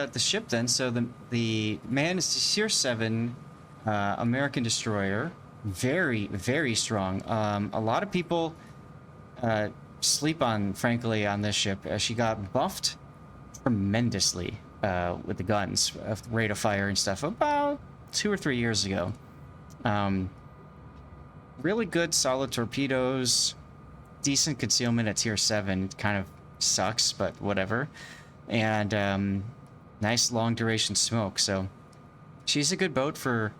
the ship then. So the Mahan is Tier 7 American destroyer. Very, very strong. A lot of people sleep on, frankly, on this ship. She got buffed tremendously with the guns, rate of fire and stuff, about 2 or 3 years ago. Really good, solid torpedoes, decent concealment at Tier 7. Kind of sucks, but whatever. And nice long duration smoke. So she's a good boat for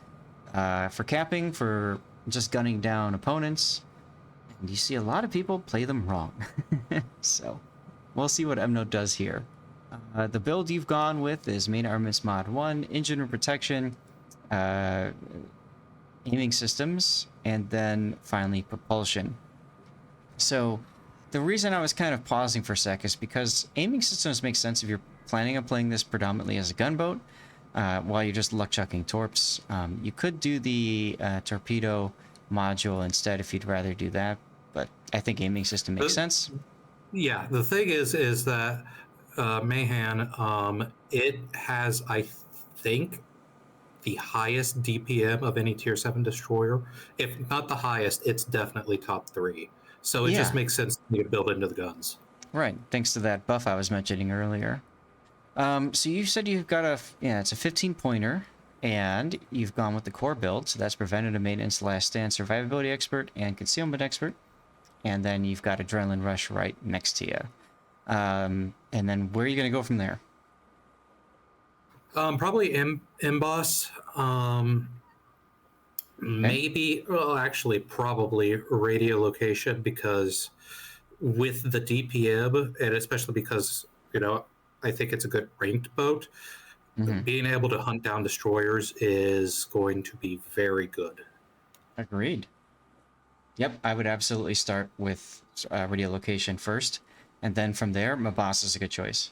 capping, for just gunning down opponents. And you see a lot of people play them wrong. So we'll see what Mknote does here. The build you've gone with is main armaments mod 1, engine room protection, aiming systems, and then finally propulsion. So the reason I was kind of pausing for a sec is because aiming systems make sense if you're planning on playing this predominantly as a gunboat, while you're just luck chucking torps. You could do the torpedo module instead if you'd rather do that, but I think aiming system makes sense. Yeah, the thing is that Mahan, it has, I think, the highest DPM of any Tier 7 destroyer. If not the highest, it's definitely top 3. So it just makes sense to build into the guns. Right, thanks to that buff I was mentioning earlier. So you said you've got it's a 15-pointer, and you've gone with the core build, so that's preventative maintenance, last stand, survivability expert, and concealment expert. And then you've got adrenaline rush right next to you. And then where are you going to go from there? Probably emboss. Maybe, well, actually, probably radio location, because with the DPM, and especially because, I think it's a good ranked boat, being able to hunt down destroyers is going to be very good. Agreed. Yep, I would absolutely start with radio location first, and then from there, Mabas is a good choice.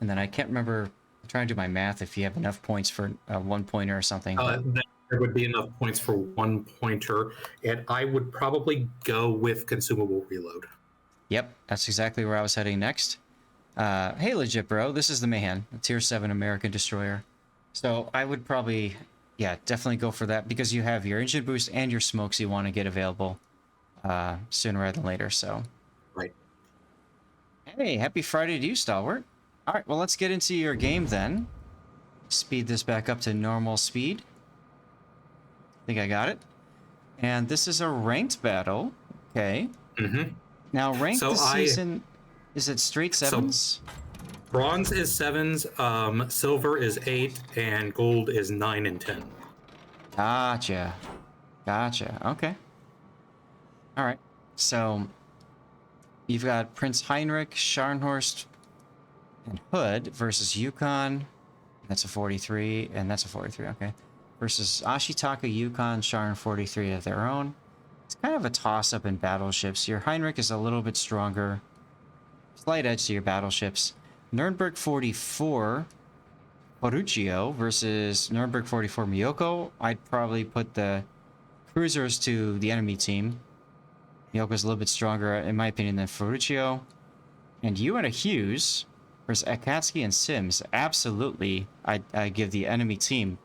And then I can't remember, I'm trying to do my math, if you have enough points for a 1-pointer or something. There would be enough points for 1-pointer, and I would probably go with consumable reload. Yep, that's exactly where I was heading next. Hey, legit bro, this is the Mahan, a Tier 7 American destroyer. So I would probably, definitely go for that, because you have your engine boost and your smokes you want to get available sooner rather than later, so. Right. Hey, happy Friday to you, Stalwart. All right, well, let's get into your game then. Speed this back up to normal speed. I think I got it. And this is a ranked battle. Okay. Now, ranked this season, is it straight 7s? So bronze is 7s, silver is 8, and gold is 9 and 10. Gotcha. Okay. All right. So you've got Prince Heinrich, Scharnhorst, and Hood versus Yukon. That's a 43, and that's a 43, okay. Versus Ashitaka, Yukon, Sharn 43 of their own. It's kind of a toss-up in battleships. Your Heinrich is a little bit stronger. Slight edge to your battleships. Nuremberg 44 Poruchio versus Nuremberg 44 Miyoko. I'd probably put the cruisers to the enemy team. Miyoko's a little bit stronger, in my opinion, than Ferruccio. And you and a Hughes versus Akatsuki and Sims. Absolutely, I give the enemy team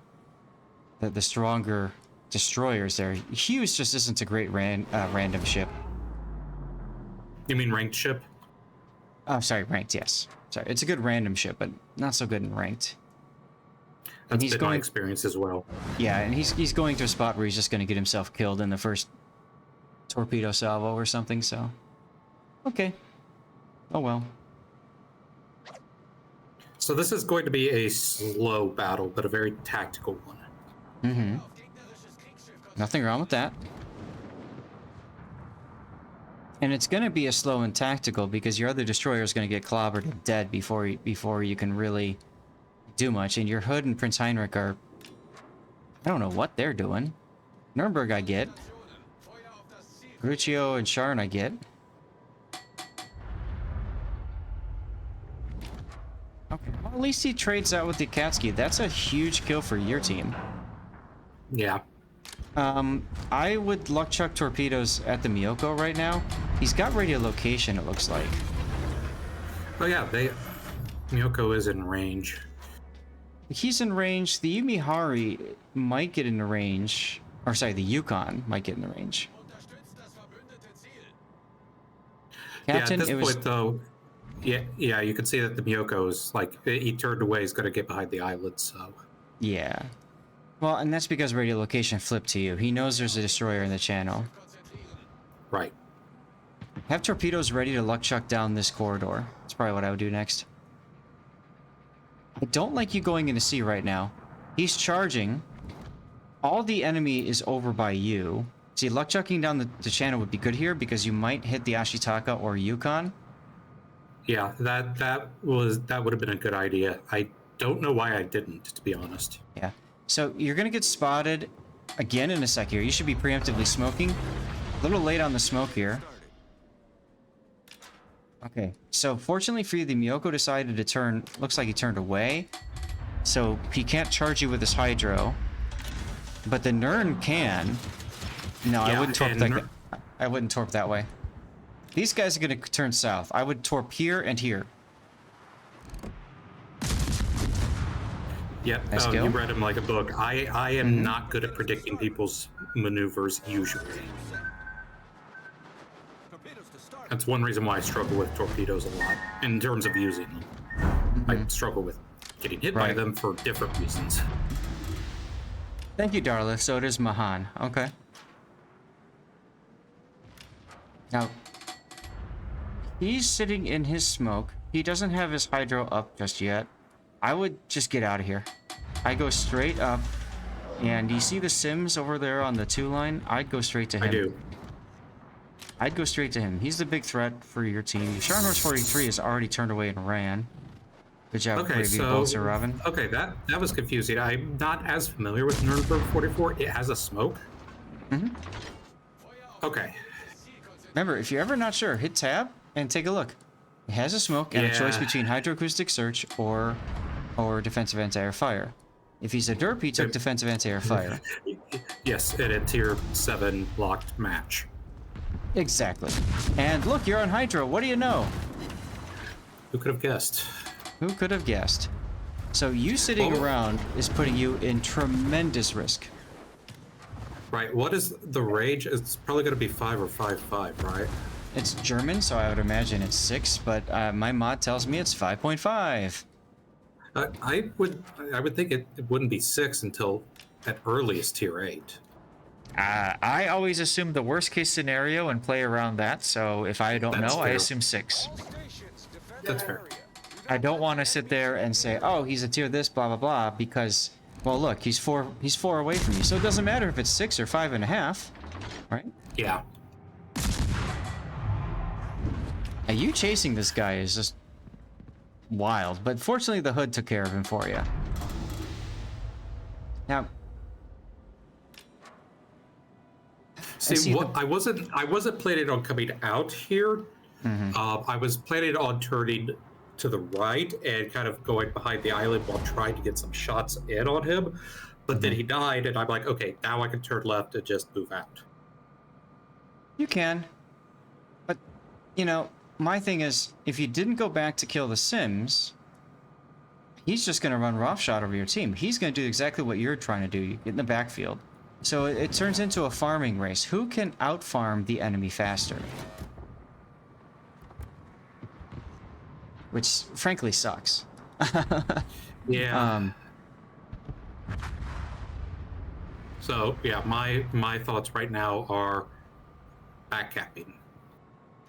the stronger destroyers there. Hughes just isn't a great random ship. You mean ranked ship? Oh, sorry, ranked, yes. Sorry, it's a good random ship, but not so good in ranked. That's been my experience as well. Yeah, and he's going to a spot where he's just going to get himself killed in the first torpedo salvo or something, so. Okay. Oh well. So this is going to be a slow battle, but a very tactical one. Nothing wrong with that. And it's going to be a slow and tactical because your other destroyer is going to get clobbered and dead before you can really do much. And your Hood and Prince Heinrich are... I don't know what they're doing. Nuremberg I get. Gruccio and Sharn I get. Okay, well, at least he trades out with the Akatsuki. That's a huge kill for your team. Yeah. I would luck chuck torpedoes at the Miyoko right now. He's got radio location, it looks like. Oh yeah, Miyoko is in range. He's in range. The Yumihari might get in range. Or sorry, the Yukon might get in range. Captain, yeah, at this point, though, yeah, you can see that the Miyoko is like he turned away. He's going to get behind the island. So yeah. Well, and that's because radiolocation flipped to you. He knows there's a destroyer in the channel. right. Have torpedoes ready to luck chuck down this corridor. That's probably what I would do next. I don't like you going into sea right now. He's charging. All the enemy is over by you. See, luck chucking down the channel would be good here because you might hit the Ashitaka or Yukon. Yeah, that would have been a good idea. I don't know why I didn't, to be honest. Yeah. So you're gonna get spotted again in a sec here. You should be preemptively smoking. A little late on the smoke here. Okay. So fortunately for you, the Miyoko decided to turn. Looks like he turned away. So he can't charge you with his hydro. But the Nern can. No, Yeah, I wouldn't torp that. I wouldn't torp that way. These guys are gonna turn south. I would torp here and here. Yep. Nice Oh, kill. you read him like a book. I am not good at predicting people's maneuvers usually. That's one reason why I struggle with torpedoes a lot in terms of using them. I struggle with getting hit by Right. them for different reasons. Thank you, Darla. So it is Mahan. Okay. Now, he's sitting in his smoke. He doesn't have his hydro up just yet. I would just get out of here. I go straight up, and you see the Sims over there on the 2 line? I'd go straight to him. I do. I'd go straight to him. He's the big threat for your team. Sharnhorse 43 has already turned away and ran. Good job, Okay, Gravy Bolts, Robin. okay, that was confusing. I'm not as familiar with Nuremberg 44. It has a smoke. Okay. Remember, if you're ever not sure, hit tab and take a look. It has a smoke and a choice Yeah. between hydroacoustic search or defensive anti-air fire. If he's a derp, he took defensive anti-air fire. Yes, in a tier 7 locked match. Exactly. And look, you're on hydro. What do you know? Who could have guessed? Who could have guessed? So you sitting Oh. around is putting you in tremendous risk. Right. What is the rage? It's probably going to be 5 or 5.5, right? It's German, so I would imagine it's 6, but my mod tells me it's 5.5. I would think it wouldn't be 6 until at earliest tier 8. I always assume the worst case scenario and play around that, so if I don't That's know, I fair. assume 6. That's fair. I don't want to sit there and say, oh, he's a tier this, blah, blah, blah, because, well, look, he's four away from you, so it doesn't matter if it's 6 or 5.5, right? Yeah. Now, you chasing this guy is just wild, but fortunately the hood took care of him for you. Now, See, I wasn't planning on coming out here. I was planning on turning to the right and kind of going behind the island while trying to get some shots in on him. But then he died, and I'm like, okay, now I can turn left and just move out. you can, but, you know, my thing is, if you didn't go back to kill the Sims, he's just going to run roughshod over your team. He's going to do exactly what you're trying to do, you get in the backfield. So it turns into a farming race. Who can out-farm the enemy faster? Which, frankly, sucks. Yeah. So, yeah, my thoughts right now are backcapping.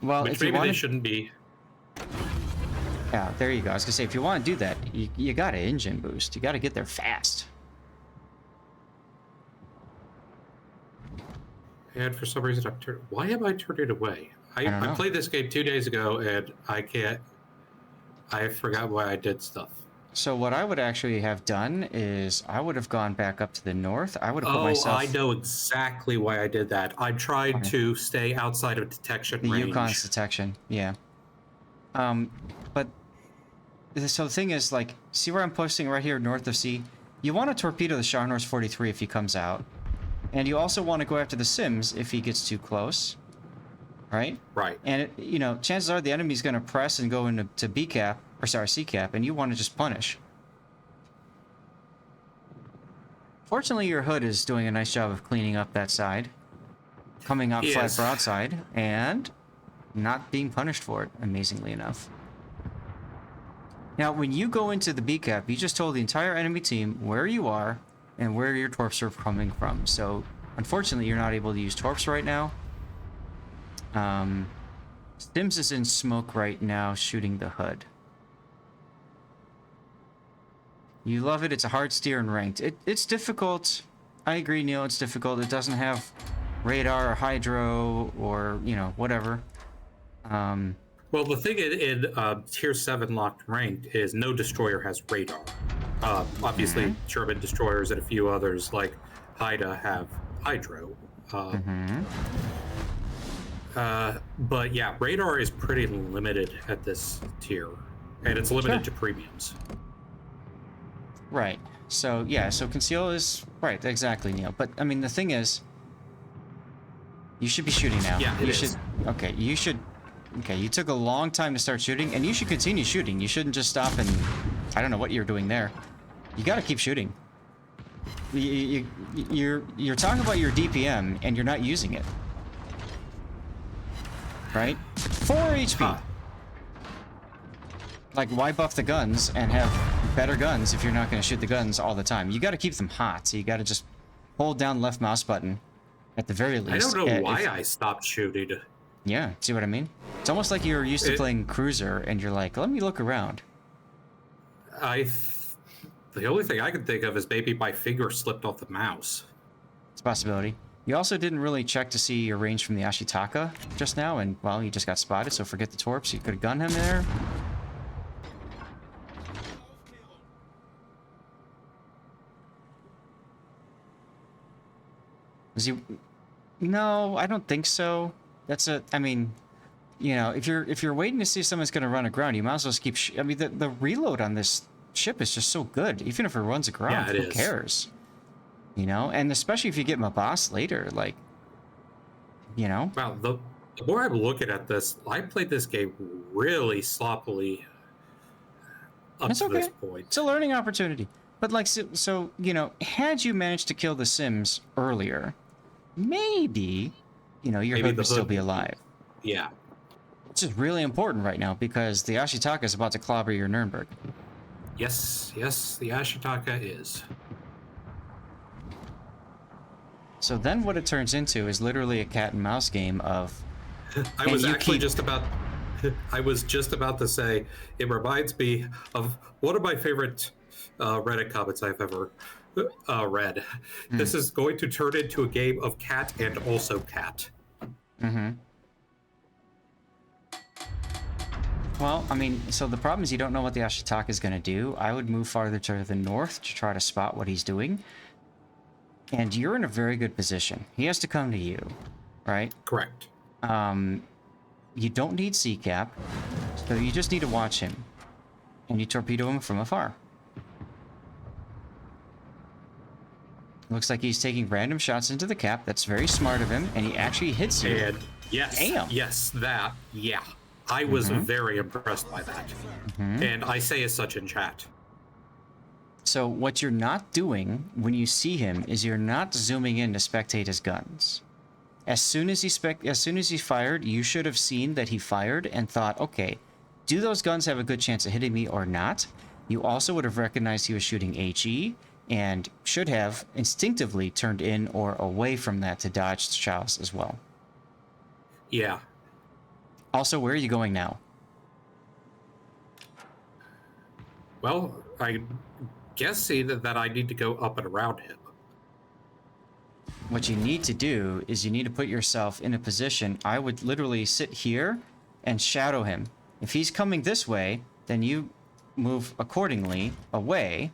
Well, Which if you maybe want they to... shouldn't be. Yeah, there you go. I was going to say, if you want to do that, you got to engine boost. You got to get there fast. And for some reason, why am I turning away? I don't know. I played this game 2 days ago, and I forgot why I did stuff. So what I would actually have done is I would have gone back up to the north. I would have put myself... I know exactly why I did that. I tried to stay outside of detection The range. Yukon's detection, yeah. But so the thing is, like, see where I'm posting right here north of sea? You want to torpedo the Sharnhorse 43 if he comes out. And you also want to go after the Sims if he gets too close. right? Right. And you know, chances are the enemy's going to press and go into B cap, or sorry, C cap, and you want to just punish. Fortunately, your hood is doing a nice job of cleaning up that side, coming out flat broadside, and not being punished for it, amazingly enough. Now, when you go into the B cap, you just told the entire enemy team where you are and where your torps are coming from. So, unfortunately, you're not able to use torps right now. Stims is in smoke right now, shooting the hood. You love it. It's a hard steer in ranked. It's difficult. I agree, Neil. It's difficult. It doesn't have radar or hydro or, you know, whatever. Well, the thing in Tier 7 locked ranked is no destroyer has radar. Obviously, German destroyers and a few others like Haida have hydro. But yeah, radar is pretty limited at this tier, and it's limited to premiums. Right. So, yeah, so conceal is... Right, exactly, Neil. But, I mean, the thing is... You should be shooting now. Yeah, it is. Okay, you should... Okay, you took a long time to start shooting, and you should continue shooting. You shouldn't just stop and... I don't know what you're doing there. You gotta keep shooting. You're talking about your DPM, and you're not using it. Right? 4 HP! Huh. Like, why buff the guns and have better guns if you're not going to shoot the guns all the time? You got to keep them hot, so you got to just hold down left mouse button at the very least. I don't know why I stopped shooting. Yeah, see what I mean? It's almost like you're used to playing cruiser and you're like, let me look around. The only thing I can think of is maybe my finger slipped off the mouse. It's a possibility. You also didn't really check to see your range from the Ashitaka just now, and, well, you just got spotted, so forget the torps. You could have gunned him there. Is he... No, I don't think so. That's a... I mean, you know, if you're waiting to see if someone's going to run aground, you might as well just keep... I mean, the reload on this ship is just so good. Even if it runs aground, who cares? You know? And especially if you get my boss later, like... You know? Wow, the more I'm looking at this, I played this game really sloppily up to this point. It's a learning opportunity. But, like, so, you know, had you managed to kill the Sims earlier... Maybe, you know, your hood would still be alive. Yeah. Which is really important right now because the Ashitaka is about to clobber your Nuremberg. Yes, the Ashitaka is. So then what it turns into is literally a cat and mouse game of... I was just about to say, it reminds me of one of my favorite Reddit comments I've ever... read. This is going to turn into a game of cat and also cat. Well, I mean, so the problem is you don't know what the Ashitaka is going to do. I would move farther to the north to try to spot what he's doing. And you're in a very good position. He has to come to you, right? Correct. You don't need CCAP, so you just need to watch him. And you torpedo him from afar. Looks like he's taking random shots into the cap. That's very smart of him, and he actually hits you. And yes, damn. Yes, that, yeah. I was very impressed by that. And I say as such in chat. So what you're not doing when you see him is you're not zooming in to spectate his guns. As soon as he fired, you should have seen that he fired and thought, okay, do those guns have a good chance of hitting me or not? You also would have recognized he was shooting HE, and should have instinctively turned in or away from that to dodge chows as well. Yeah. Also, where are you going now? Well, I guess that I need to go up and around him. What you need to do is you need to put yourself in a position. I would literally sit here and shadow him. If he's coming this way, then you move accordingly away.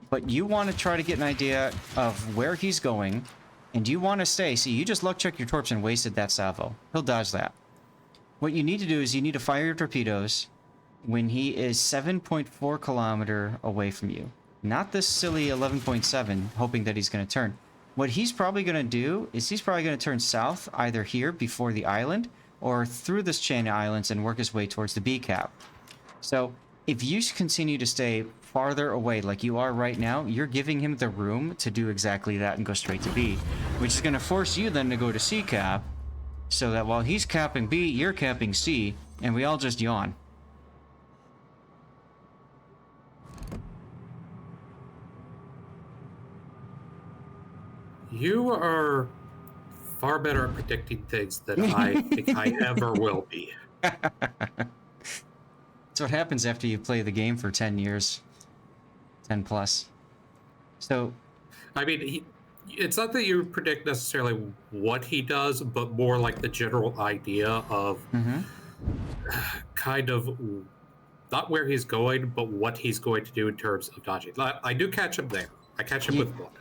But you want to try to get an idea of where he's going, and you want to stay. See, you just luck check your torps and wasted that salvo. He'll dodge that. What you need to do is you need to fire your torpedoes when he is 7.4 kilometer away from you. Not this silly 11.7, hoping that he's going to turn. What he's probably going to do is he's probably going to turn south, either here before the island, or through this chain of islands and work his way towards the B cap. So if you continue to stay farther away like you are right now, you're giving him the room to do exactly that and go straight to B, which is going to force you then to go to C cap, so that while he's capping B, you're capping C, and we all just yawn. You are far better at predicting things than I think I ever will be. That's what happens after you play the game for 10 years. 10 plus. So, I mean, it's not that you predict necessarily what he does, but more like the general idea of kind of not where he's going, but what he's going to do in terms of dodging. I do catch him there. I catch him with one.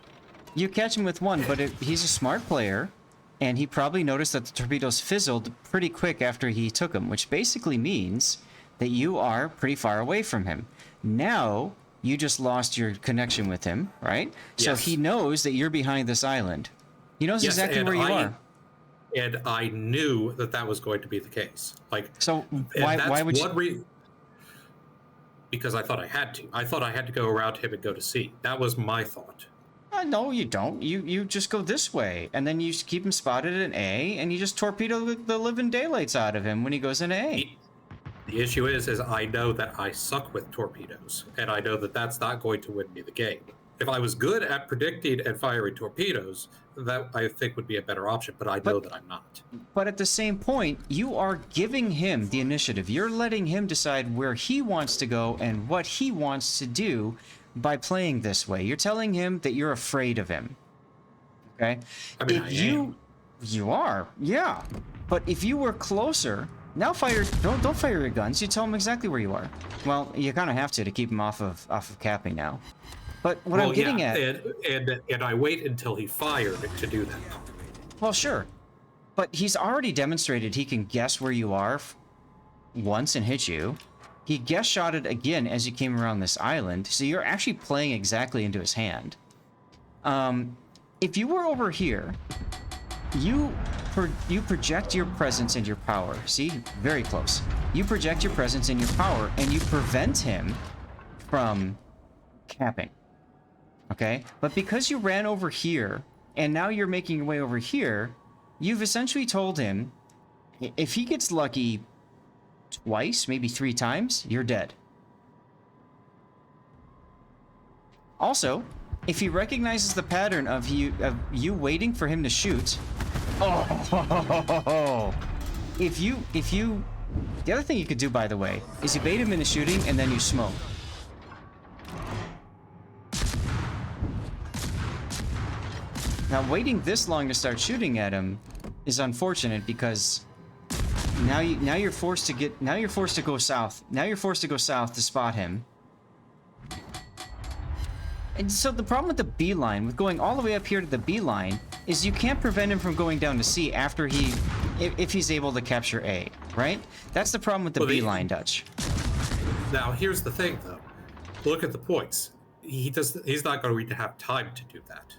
You catch him with one, but he's a smart player, and he probably noticed that the torpedoes fizzled pretty quick after he took them, which basically means that you are pretty far away from him. Now, you just lost your connection with him, right? So Yes. he knows that you're behind this island. He knows exactly where you are. And I knew that that was going to be the case. Like, So why would you? Because I thought I had to. I thought I had to go around him and go to C. That was my thought. No, you don't. You just go this way, and then you just keep him spotted at an A, and you just torpedo the living daylights out of him when he goes into A. The issue is I know that I suck with torpedoes, and I know that that's not going to win me the game. If I was good at predicting and firing torpedoes, that I think would be a better option, but I know that I'm not. But at the same point, you are giving him the initiative. You're letting him decide where he wants to go and what he wants to do by playing this way. You're telling him that you're afraid of him. Okay? I mean, You are, yeah. But if you were closer, now don't fire your guns. You tell him exactly where you are. Well, you kind of have to keep him off of capping now. But what I'm getting at, and I wait until he fired to do that. well, sure, but he's already demonstrated he can guess where you are once and hit you. He guess shotted again as you came around this island, so you're actually playing exactly into his hand. If you were over here, you project your presence and your power. See, very close. You project your presence and your power, and you prevent him from capping. Okay? But because you ran over here, and now you're making your way over here, you've essentially told him, if he gets lucky twice, maybe 3 times, you're dead. Also, if he recognizes the pattern of you waiting for him to shoot, the other thing you could do, by the way, is you bait him into shooting and then you smoke. Now, waiting this long to start shooting at him is unfortunate because now you're forced to go south. Now you're forced to go south to spot him. And so the problem with the B line, with going all the way up here to the B line, is you can't prevent him from going down to C after if he's able to capture A, right? That's the problem with the B line, Dutch. Now, here's the thing, though. Look at the points. He's not going to have time to do that.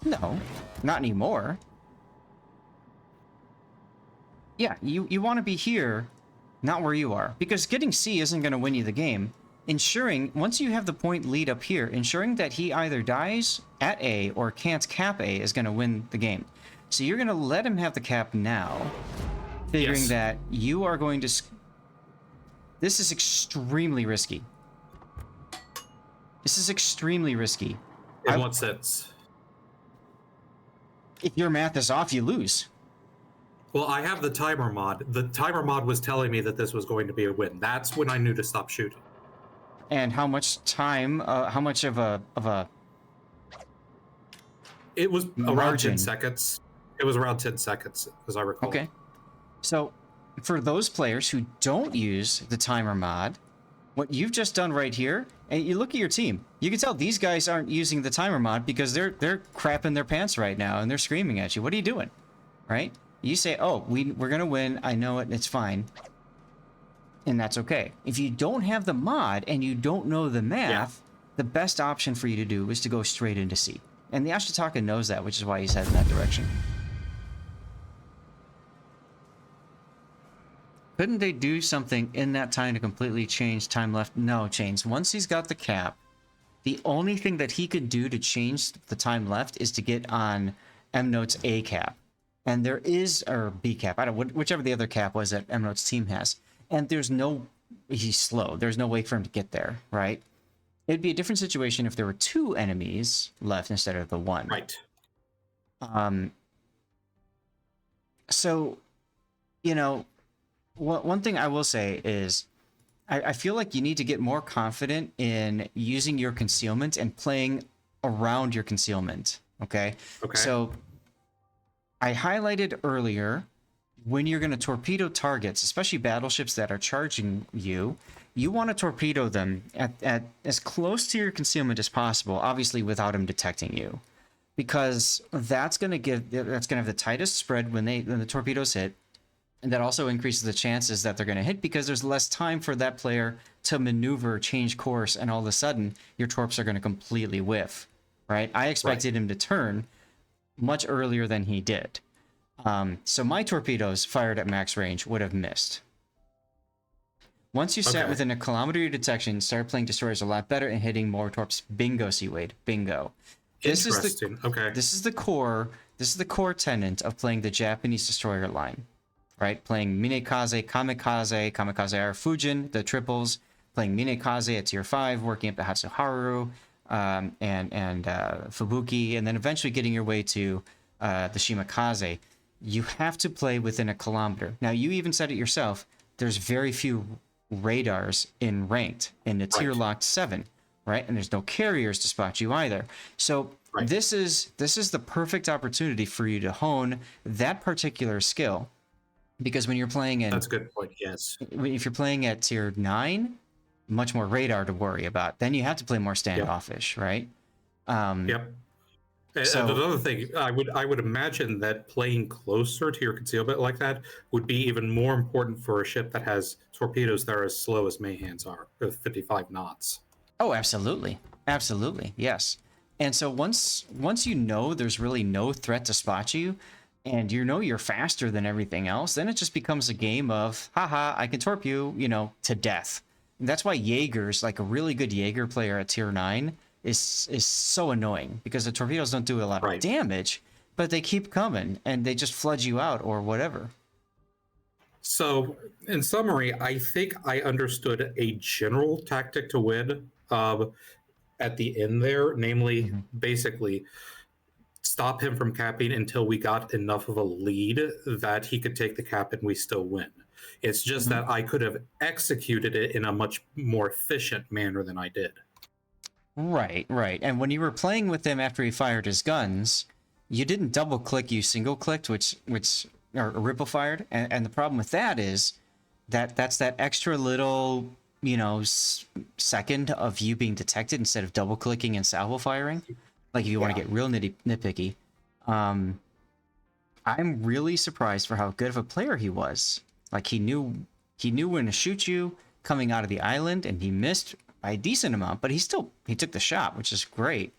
No, not anymore. Yeah, you want to be here, not where you are. Because getting C isn't going to win you the game. Ensuring, once you have the point lead up here, ensuring that he either dies at A or can't cap A is going to win the game. So you're going to let him have the cap now, figuring that you are going to... This is extremely risky. This is extremely risky. In what sense? If your math is off, you lose. Well, I have the timer mod. The timer mod was telling me that this was going to be a win. That's when I knew to stop shooting. And how much time, how much of a... It was around margin. 10 seconds. It was around 10 seconds, as I recall. Okay. So, for those players who don't use the timer mod, what you've just done right here, and you look at your team, you can tell these guys aren't using the timer mod because they're crapping their pants right now and they're screaming at you. What are you doing? Right? You say, oh, we're going to win. I know it. It's fine. And that's okay. If you don't have the mod and you don't know the math, the best option for you to do is to go straight into C. And the Ashitaka knows that, which is why he's heading that direction. Couldn't they do something in that time to completely change time left? No, Chains. Once he's got the cap, the only thing that he could do to change the time left is to get on Mknote's A cap. And there is, or B cap, I don't, whichever the other cap was that Mknote's team has. And there's no, he's slow. There's no way for him to get there, right? It'd be a different situation if there were 2 enemies left instead of the 1. Right. So, you know, one thing I will say is I feel like you need to get more confident in using your concealment and playing around your concealment, okay? Okay. So I highlighted earlier, when you're going to torpedo targets, especially battleships that are charging you, you want to torpedo them at as close to your concealment as possible, obviously without them detecting you. Because that's going to have the tightest spread when the torpedoes hit. And that also increases the chances that they're going to hit because there's less time for that player to maneuver, change course, and all of a sudden your torps are going to completely whiff, right? I expected him to turn much earlier than he did. So my torpedoes fired at max range would have missed. Once you sat within a kilometer of your detection, start playing destroyers a lot better and hitting more torps. Bingo, C-Wade. Bingo. This is the core tenet of playing the Japanese destroyer line. Right, playing Minekaze, Kamikaze are Fujin, the triples, playing Minekaze at tier 5, working up to Hatsuharu, and Fubuki, and then eventually getting your way to the Shimakaze. You have to play within a kilometer. Now, you even said it yourself, there's very few radars in ranked, in the tier locked 7, right? And there's no carriers to spot you either. So this is the perfect opportunity for you to hone that particular skill. Because when you're playing in... That's a good point, yes. If you're playing at tier 9, much more radar to worry about. Then you have to play more standoffish, right? Yep. And another thing, I would imagine that playing closer to your concealment like that would be even more important for a ship that has torpedoes that are as slow as Mahan's are, with 55 knots. Oh, absolutely. Absolutely, yes. And so once you know there's really no threat to spot you, and you know you're faster than everything else, then it just becomes a game of, haha, I can torp you, to death. And that's why Jaeger's, like a really good Jaeger player at tier 9, is so annoying, because the torpedoes don't do a lot of damage, but they keep coming, and they just flood you out or whatever. So, in summary, I think I understood a general tactic to win at the end there, namely, basically, stop him from capping until we got enough of a lead that he could take the cap and we still win. It's just that I could have executed it in a much more efficient manner than I did. Right. And when you were playing with him after he fired his guns, you didn't double click, you single clicked, which or ripple fired. And the problem with that is that's that extra little, second of you being detected instead of double clicking and salvo firing. Like if you want to get real nitpicky. I'm really surprised for how good of a player he was. Like he knew when to shoot you coming out of the island, and he missed by a decent amount, but he took the shot, which is great.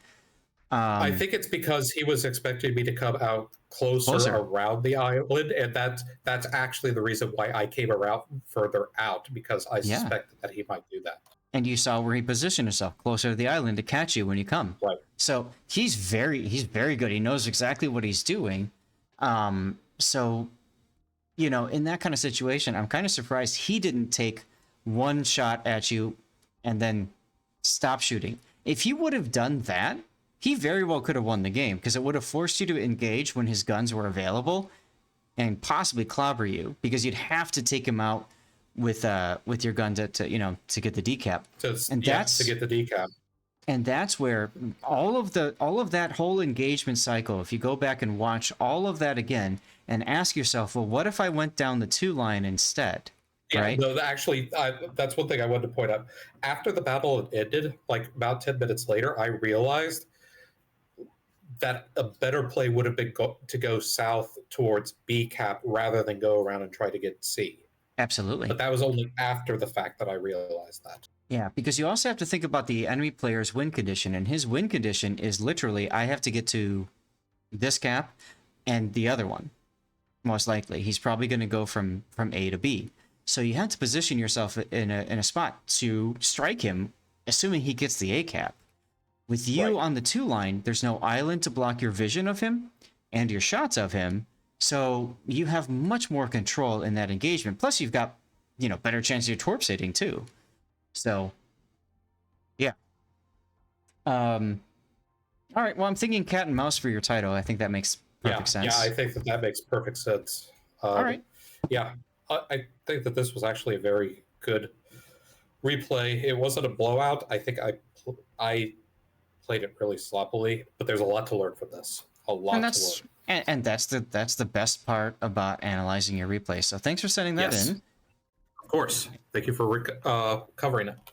I think it's because he was expecting me to come out closer around the island, and that's actually the reason why I came around further out, because I suspected that he might do that. And you saw where he positioned himself closer to the island to catch you when you come. Right. So he's very good. He knows exactly what he's doing. So, in that kind of situation, I'm kind of surprised he didn't take one shot at you and then stop shooting. If he would have done that, he very well could have won the game, because it would have forced you to engage when his guns were available and possibly clobber you, because you'd have to take him out with your gun to get the decap. To get the decap. And that's where all of that whole engagement cycle, if you go back and watch all of that again and ask yourself, well, what if I went down the 2 line instead? Yeah, right? No, actually, that's one thing I wanted to point out. After the battle ended, like about 10 minutes later, I realized that a better play would have been to go south towards B cap rather than go around and try to get C. Absolutely. But that was only after the fact that I realized that. Yeah, because you also have to think about the enemy player's win condition, and his win condition is literally, I have to get to this cap and the other one. Most likely. He's probably going to go from A to B. So you have to position yourself in a spot to strike him, assuming he gets the A cap. With you on the 2 line, there's no island to block your vision of him and your shots of him. So you have much more control in that engagement. Plus, you've got, you know, better chance of your torps hitting too. So, yeah. All right. Well, I'm thinking cat and mouse for your title. I think that makes perfect sense. Yeah, I think that makes perfect sense. All right. Yeah, I think that this was actually a very good replay. It wasn't a blowout. I think I played it really sloppily, but there's a lot to learn from this. A lot to learn. And that's the best part about analyzing your replay. So thanks for sending that in. Of course. Thank you for covering it.